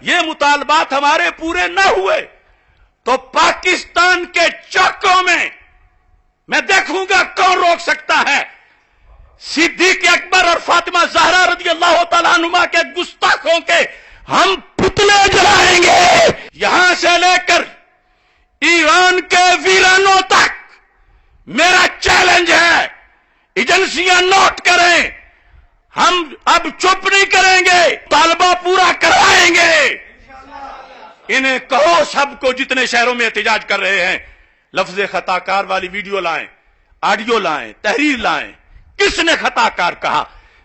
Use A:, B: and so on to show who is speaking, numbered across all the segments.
A: یہ مطالبات ہمارے پورے نہ ہوئے تو پاکستان کے چوکوں میں دیکھوں گا کون روک سکتا ہے صدیق اکبر اور فاطمہ زہرا رضی اللہ تعالیٰ عنہما کے گستاخوں کے ہم پتلے جلائیں گے۔ یہاں سے لے کر ایران کے ویرانوں تک میرا چیلنج ہے، ایجنسیاں نوٹ کریں، ہم اب چپ نہیں کریں گے، طالبہ پورا کروائیں گے۔ انہیں کہو سب کو جتنے شہروں میں احتجاج کر رہے ہیں، لفظ خطا کار والی ویڈیو لائیں، آڈیو لائیں، تحریر لائیں۔ کس نے خطا کار کہا؟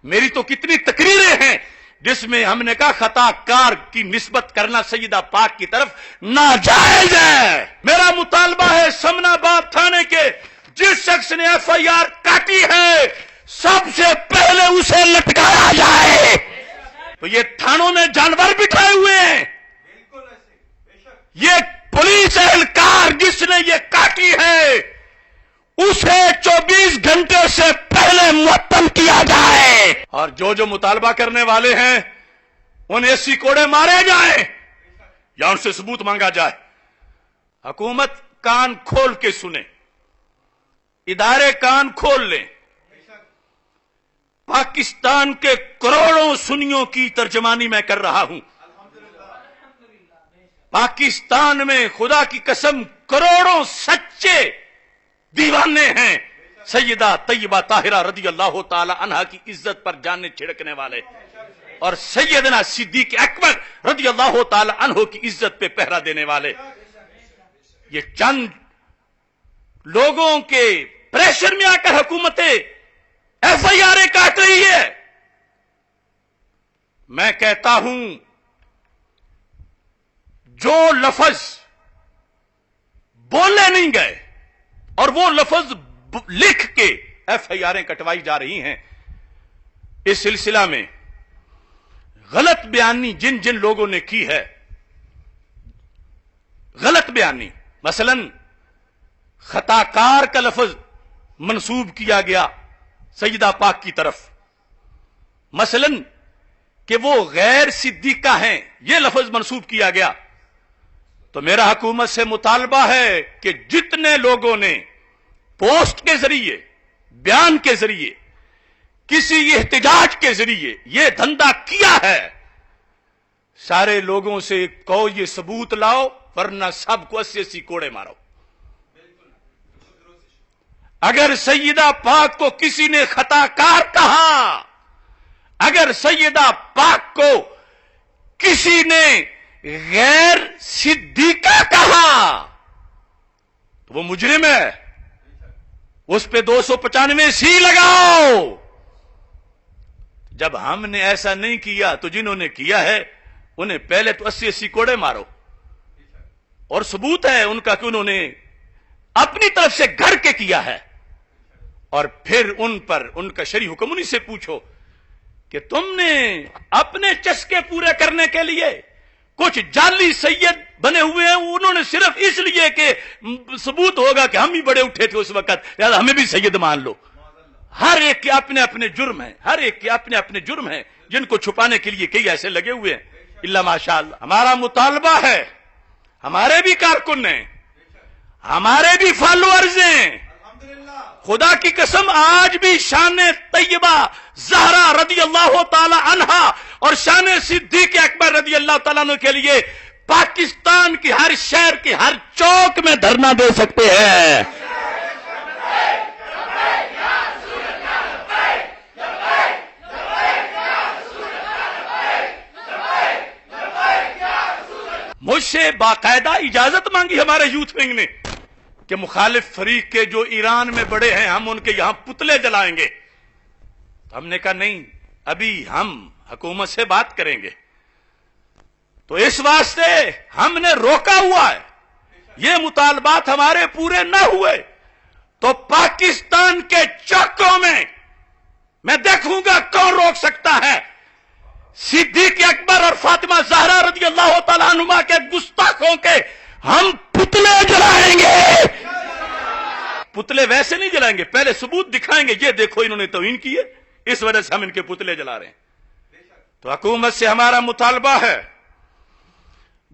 A: میری تو کتنی تقریریں ہیں جس میں ہم نے کہا خطا کار کی نسبت کرنا سیدہ پاک کی طرف ناجائز ہے۔ میرا مطالبہ ہے سمن آباد تھانے کے جس شخص نے ایف آئی آر کاٹی ہے سب سے پہلے اسے لٹکایا جائے۔ تو یہ تھانوں میں جانور بٹھائے ہوئے ہیں، یہ پولیس اہلکار جس نے یہ کاٹی ہے اسے 24 گھنٹے سے پہلے معطل کیا جائے، اور جو مطالبہ کرنے والے ہیں ان ایسی کوڑے مارے جائیں یا ان سے ثبوت مانگا جائے۔ حکومت کان کھول کے سنے، ادارے کان کھول لیں۔ پاکستان کے کروڑوں سنیوں کی ترجمانی میں کر رہا ہوں۔ پاکستان میں خدا کی قسم کروڑوں سچے دیوانے ہیں، سیدہ طیبہ طاہرہ رضی اللہ تعالی عنہا کی عزت پر جانیں چھڑکنے والے، اور سیدنا صدیق اکبر رضی اللہ تعالی عنہ کی عزت پہ پہرا دینے والے۔ یہ چند لوگوں کے پریشر میں آ کر حکومتیں ایف آئی آر کاٹ رہی ہے۔ میں کہتا ہوں جو لفظ بولے نہیں گئے اور وہ لفظ لکھ کے ایف آئی آریں کٹوائی جا رہی ہیں، اس سلسلہ میں غلط بیانی جن جن لوگوں نے کی ہے، غلط بیانی، مثلا خطا کار کا لفظ منسوب کیا گیا سیدہ پاک کی طرف، مثلا کہ وہ غیر صدیقہ ہیں یہ لفظ منسوب کیا گیا، تو میرا حکومت سے مطالبہ ہے کہ جتنے لوگوں نے پوسٹ کے ذریعے، بیان کے ذریعے، کسی احتجاج کے ذریعے یہ دھندا کیا ہے، سارے لوگوں سے کہو یہ ثبوت لاؤ ورنہ سب کو 80 کوڑے مارو۔ اگر سیدہ پاک کو کسی نے خطا کار کہا، اگر سیدہ پاک کو کسی نے غیر صدیقہ کہا تو وہ مجرم ہے، اس پہ 295 سی لگاؤ۔ جب ہم نے ایسا نہیں کیا تو جنہوں نے کیا ہے انہیں پہلے تو 80 کوڑے مارو، اور ثبوت ہے ان کا کہ انہوں نے اپنی طرف سے گھڑ کے کیا ہے، اور پھر ان پر ان کا شرعی حکم انہی سے پوچھو کہ تم نے اپنے چسکے پورے کرنے کے لیے کچھ جعلی سید بنے ہوئے ہیں، انہوں نے صرف اس لیے کہ ثبوت ہوگا کہ ہم ہی بڑے اٹھے تھے اس وقت لہذا ہمیں بھی سید مان لو۔ ہر ایک کے اپنے اپنے جرم ہیں، ہر ایک کے اپنے اپنے جرم ہیں جن کو چھپانے کے لیے کئی ایسے لگے ہوئے ہیں۔ اللہ ماشاءاللہ ہمارا مطالبہ ہے، ہمارے بھی کارکن ہیں، ہمارے بھی فالوورز ہیں، خدا کی قسم آج بھی شان طیبہ زہرا رضی اللہ تعالی عنہا اور شان صدیق اکبر رضی اللہ تعالیٰ عنہ کے لیے پاکستان کی ہر شہر کے ہر چوک میں دھرنا دے سکتے ہیں۔ مجھ سے باقاعدہ اجازت مانگی ہمارے یوتھ ونگ نے کہ مخالف فریق کے جو ایران میں بڑے ہیں ہم ان کے یہاں پتلے جلائیں گے، تو ہم نے کہا نہیں، ابھی ہم حکومت سے بات کریں گے، تو اس واسطے ہم نے روکا ہوا ہے۔ یہ مطالبات ہمارے پورے نہ ہوئے تو پاکستان کے چوکوں میں دیکھوں گا کون روک سکتا ہے صدیق اکبر اور فاطمہ زہرا رضی اللہ تعالیٰ عنہما کے گستاخوں کے ہم پتلے جلائیں گے۔ پتلے ویسے نہیں جلائیں گے، پہلے ثبوت دکھائیں گے، یہ دیکھو انہوں نے توہین کی ہے، اس وجہ سے ہم ان کے پتلے جلا رہے ہیں۔ تو حکومت سے ہمارا مطالبہ ہے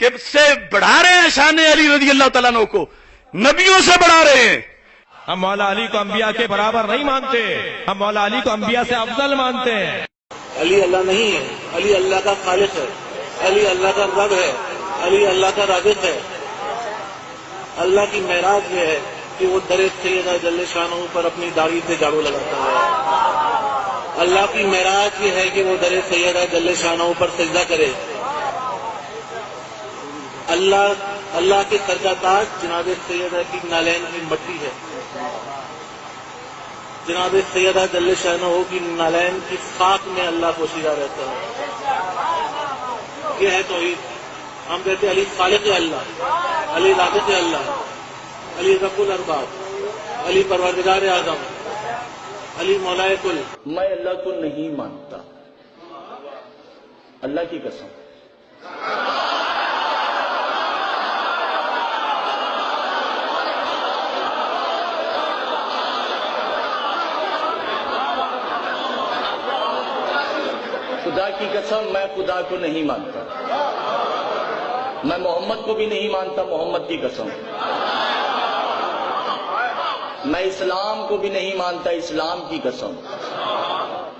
A: کہ سے بڑھا رہے ہیں شان علی رضی اللہ تعالیٰ عنہ کو، نبیوں سے بڑھا رہے ہیں.
B: ہم مولا علی کو انبیاء کے برابر نہیں مانتے، ہم مولا علی کو انبیاء سے افضل مانتے ہیں.
C: علی اللہ نہیں ہے، علی اللہ کا خالق ہے، علی اللہ کا رب ہے، علی اللہ کا رازق ہے. اللہ کی معراج یہ ہے کہ وہ در سیدہ جل شانہ پر اپنی داڑھی سے جھاڑو لگاتا ہے. اللہ کی معراج یہ ہے کہ وہ در سیدہ جل شانہ پر سجدہ کرے. اللہ کے سر کا تاج جناب سیدہ کی نالین کی مٹی ہے، جناب سیدہ جل شانہ کی نالین کی خاک میں اللہ پوشیدہ رہتا ہے. یہ ہے توحید. ہم کہتے ہیں علی خالق اللہ، علی رازق اللہ، علی رب الارباب، علی پروردگار اعظم، علی مولائے کل.
D: میں اللہ کو نہیں مانتا، اللہ کی قسم. خدا کی قسم میں خدا کو نہیں مانتا. میں محمد کو بھی نہیں مانتا، محمد کی قسم. میں اسلام کو بھی نہیں مانتا، اسلام کی قسم.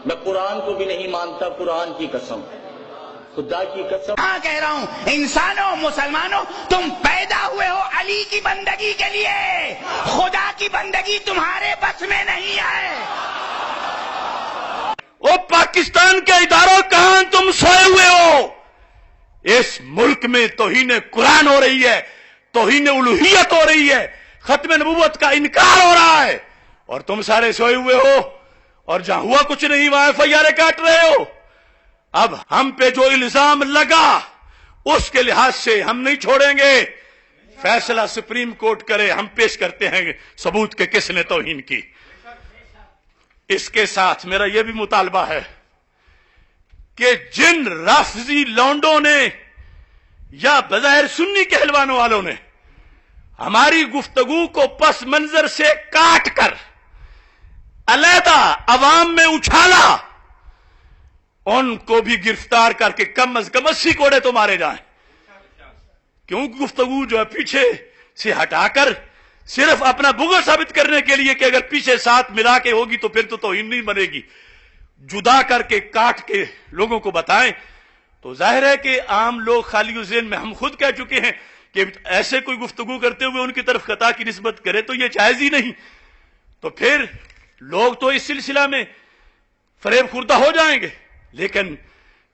D: میں قرآن کو بھی نہیں مانتا، قرآن کی قسم. خدا کی قسم
E: کہہ رہا ہوں، انسانوں مسلمانوں تم پیدا ہوئے ہو علی کی بندگی کے لیے، خدا کی بندگی تمہارے بس میں نہیں ہے.
A: وہ پاکستان کے اداروں کہاں تم سوئے ہوئے ہو؟ اس ملک میں توہین قرآن ہو رہی ہے، توہین الوہیت ہو رہی ہے، ختم نبوت کا انکار ہو رہا ہے، اور تم سارے سوئے ہوئے ہو، اور جہاں ہوا کچھ نہیں وہاں فیارے کاٹ رہے ہو. اب ہم پہ جو الزام لگا اس کے لحاظ سے ہم نہیں چھوڑیں گے. فیصلہ سپریم کورٹ کرے، ہم پیش کرتے ہیں ثبوت کہ کس نے توہین کی. اس کے ساتھ میرا یہ بھی مطالبہ ہے کہ جن رافضی لونڈوں نے یا بظاہر سنی کہلوانے والوں نے ہماری گفتگو کو پس منظر سے کاٹ کر علیحدہ عوام میں اچھالا، ان کو بھی گرفتار کر کے کم از کم 80 کوڑے تو مارے جائیں. کیوں گفتگو جو ہے پیچھے سے ہٹا کر صرف اپنا بغض ثابت کرنے کے لیے کہ اگر پیچھے ساتھ ملا کے ہوگی تو پھر تو توہین نہیں بنے گی، جدا کر کے کاٹ کے لوگوں کو بتائیں تو ظاہر ہے کہ عام لوگ خالی ذہن میں ہم خود کہہ چکے ہیں کہ ایسے کوئی گفتگو کرتے ہوئے ان کی طرف خطا کی نسبت کرے تو یہ جائز ہی نہیں. تو پھر لوگ تو اس سلسلہ میں فریب خوردہ ہو جائیں گے. لیکن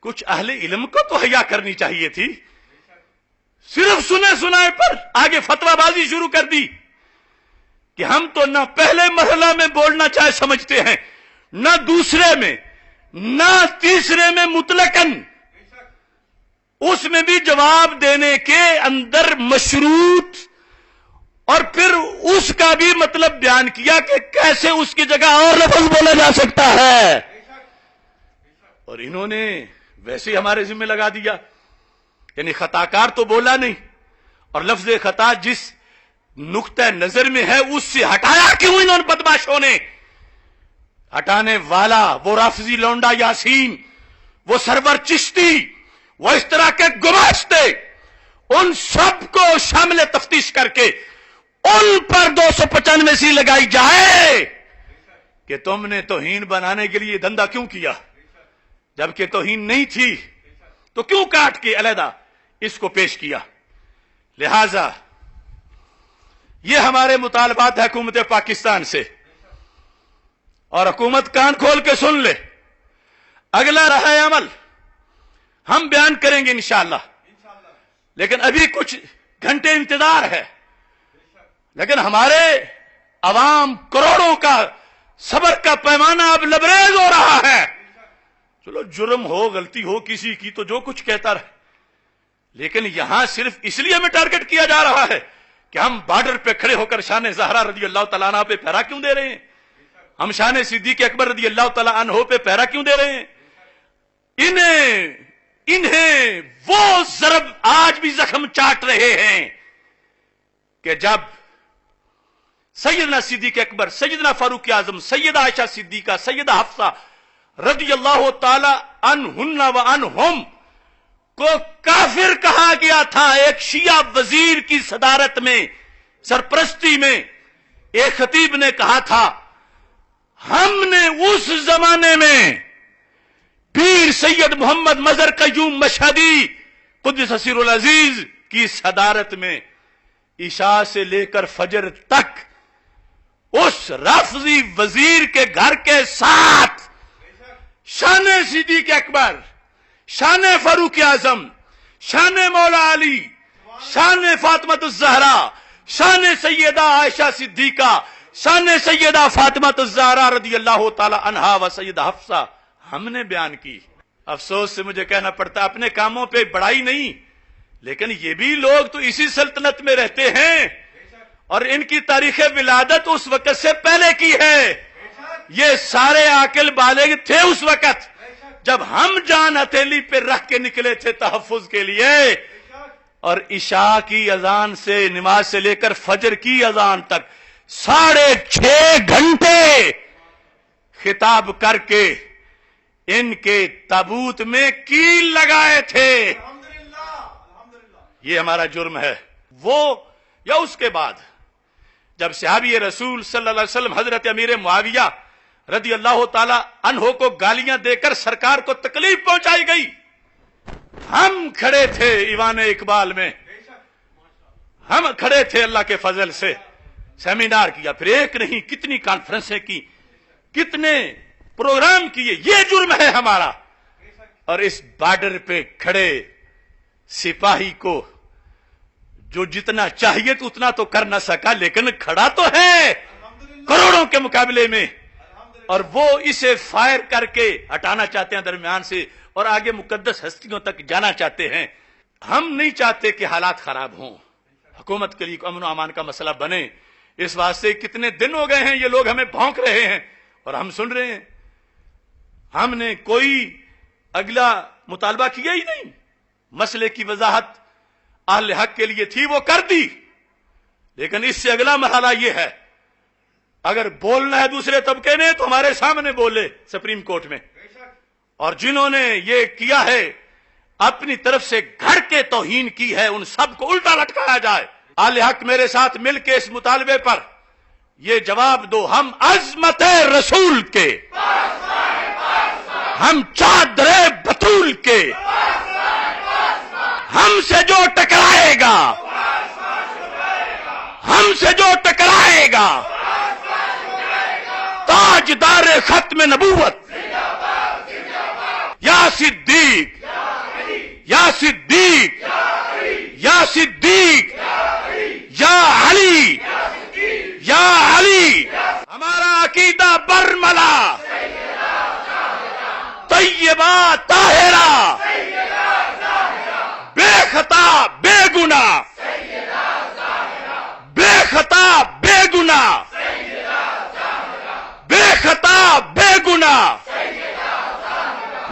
A: کچھ اہل علم کو تو حیا کرنی چاہیے تھی. صرف سنے سنائے پر آگے فتوی بازی شروع کر دی کہ ہم تو نہ پہلے مرحلہ میں بولنا چاہے سمجھتے ہیں، نہ دوسرے میں، نہ تیسرے میں مطلقاً. اس میں بھی جواب دینے کے اندر مشروط، اور پھر اس کا بھی مطلب بیان کیا کہ کیسے اس کی جگہ اور لفظ بولا جا سکتا ہے. اور انہوں نے ویسے ہی ہمارے ذمہ لگا دیا، یعنی خطا کار تو بولا نہیں، اور لفظ خطا جس نقطہ نظر میں ہے اس سے ہٹایا کیوں انہوں نے بدماشوں نے؟ ہٹانے والا وہ رافضی لونڈا یاسین، وہ سرور چشتی، وہ اس طرح کے گماشتے، ان سب کو شامل تفتیش کر کے ان پر 295 لگائی جائے کہ تم نے توہین بنانے کے لیے دھندا کیوں کیا، جبکہ توہین نہیں تھی تو کیوں کاٹ کے علیحدہ اس کو پیش کیا. لہذا یہ ہمارے مطالبات حکومت پاکستان سے، اور حکومت کان کھول کے سن لے. اگلا رہا عمل ہم بیان کریں گے انشاءاللہ، لیکن ابھی کچھ گھنٹے انتظار ہے. لیکن ہمارے عوام کروڑوں کا صبر کا پیمانہ اب لبریز ہو رہا ہے. چلو جرم ہو، غلطی ہو کسی کی تو جو کچھ کہتا رہے، لیکن یہاں صرف اس لیے ہمیں ٹارگٹ کیا جا رہا ہے کہ ہم بارڈر پہ کھڑے ہو کر شان زہرا رضی اللہ تعالیٰ عنہ پہ پہرا کیوں دے رہے ہیں، ہم شان صدیق اکبر رضی اللہ تعالیٰ عنہ پہ پہرا کیوں دے رہے ہیں. انہیں وہ ضرب آج بھی زخم چاٹ رہے ہیں کہ جب سیدنا صدیق اکبر، سیدنا فاروق اعظم، سیدہ عائشہ صدیقہ، سیدہ حفصہ رضی اللہ تعالی عنہن و عنہم کو کافر کہا گیا تھا. ایک شیعہ وزیر کی صدارت میں، سرپرستی میں ایک خطیب نے کہا تھا ہم نے اس زمانے میں پیر سید محمد مظہر قیوم مشہدی قدس سر العزیز کی صدارت میں عشاء سے لے کر فجر تک اس رافضی وزیر کے گھر کے ساتھ شان صدیق اکبر، شان فاروق اعظم، شان مولا علی، شان فاطمہ الزہرا، شان سیدہ عائشہ صدیقہ، شان سیدہ فاطمہ الزہرا رضی اللہ تعالی عنہا و سیدہ حفصہ ہم نے بیان کی. افسوس سے مجھے کہنا پڑتا اپنے کاموں پہ بڑائی نہیں، لیکن یہ بھی لوگ تو اسی سلطنت میں رہتے ہیں اور ان کی تاریخ ولادت اس وقت سے پہلے کی ہے. یہ سارے عاقل بالغ تھے اس وقت جب ہم جان ہتھیلی پہ رکھ کے نکلے تھے تحفظ کے لیے، اور عشاء کی اذان سے نماز سے لے کر فجر کی اذان تک 6.5 گھنٹے خطاب کر کے ان کے تابوت میں کیل لگائے تھے. یہ ہمارا جرم ہے. وہ یا اس کے بعد جب صحابی رسول صلی اللہ علیہ وسلم حضرت امیر معاویہ رضی اللہ تعالی عنہ کو گالیاں دے کر سرکار کو تکلیف پہنچائی گئی، ہم کھڑے تھے ایوان اقبال میں، ہم کھڑے تھے اللہ کے فضل سے، سیمینار کیا، پھر ایک نہیں کتنی کانفرنسیں کی، کتنے پروگرام کیے. یہ جرم ہے ہمارا. اور اس بارڈر پہ کھڑے سپاہی کو جو جتنا چاہیے تو اتنا تو کر نہ سکا، لیکن کھڑا تو ہے کروڑوں کے مقابلے میں، اور وہ اسے فائر کر کے ہٹانا چاہتے ہیں درمیان سے اور آگے مقدس ہستیوں تک جانا چاہتے ہیں. ہم نہیں چاہتے کہ حالات خراب ہوں، حکومت کے لیے امن و امان کا مسئلہ بنے. اس واسطے کتنے دن ہو گئے ہیں یہ لوگ ہمیں بھونک رہے ہیں اور ہم سن رہے ہیں. ہم نے کوئی اگلا مطالبہ کیا ہی نہیں. مسئلے کی وضاحت اہل حق کے لیے تھی، وہ کر دی، لیکن اس سے اگلا مرحلہ یہ ہے اگر بولنا ہے دوسرے طبقے نے تو ہمارے سامنے بولے سپریم کورٹ میں. اور جنہوں نے یہ کیا ہے اپنی طرف سے گھر کے توہین کی ہے ان سب کو الٹا لٹکایا جائے. اہل حق میرے ساتھ مل کے اس مطالبے پر یہ جواب دو، ہم عظمت رسول کے، ہم چادر بطول کے، ہم سے جو ٹکرائے گا، ہم سے جو ٹکرائے گا تاجدار ختم نبوت یا صدیق، یا صدیق، یا صدیق، یا علی، یا علی. ہمارا عقیدہ برملا، طیبہ، طاہرہ، بے خطا بے گناہ، بے خطا بے گناہ، بے خطا بے گناہ.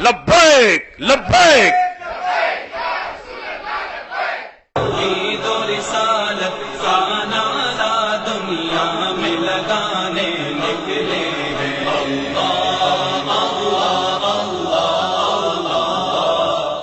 A: لبیک لبیک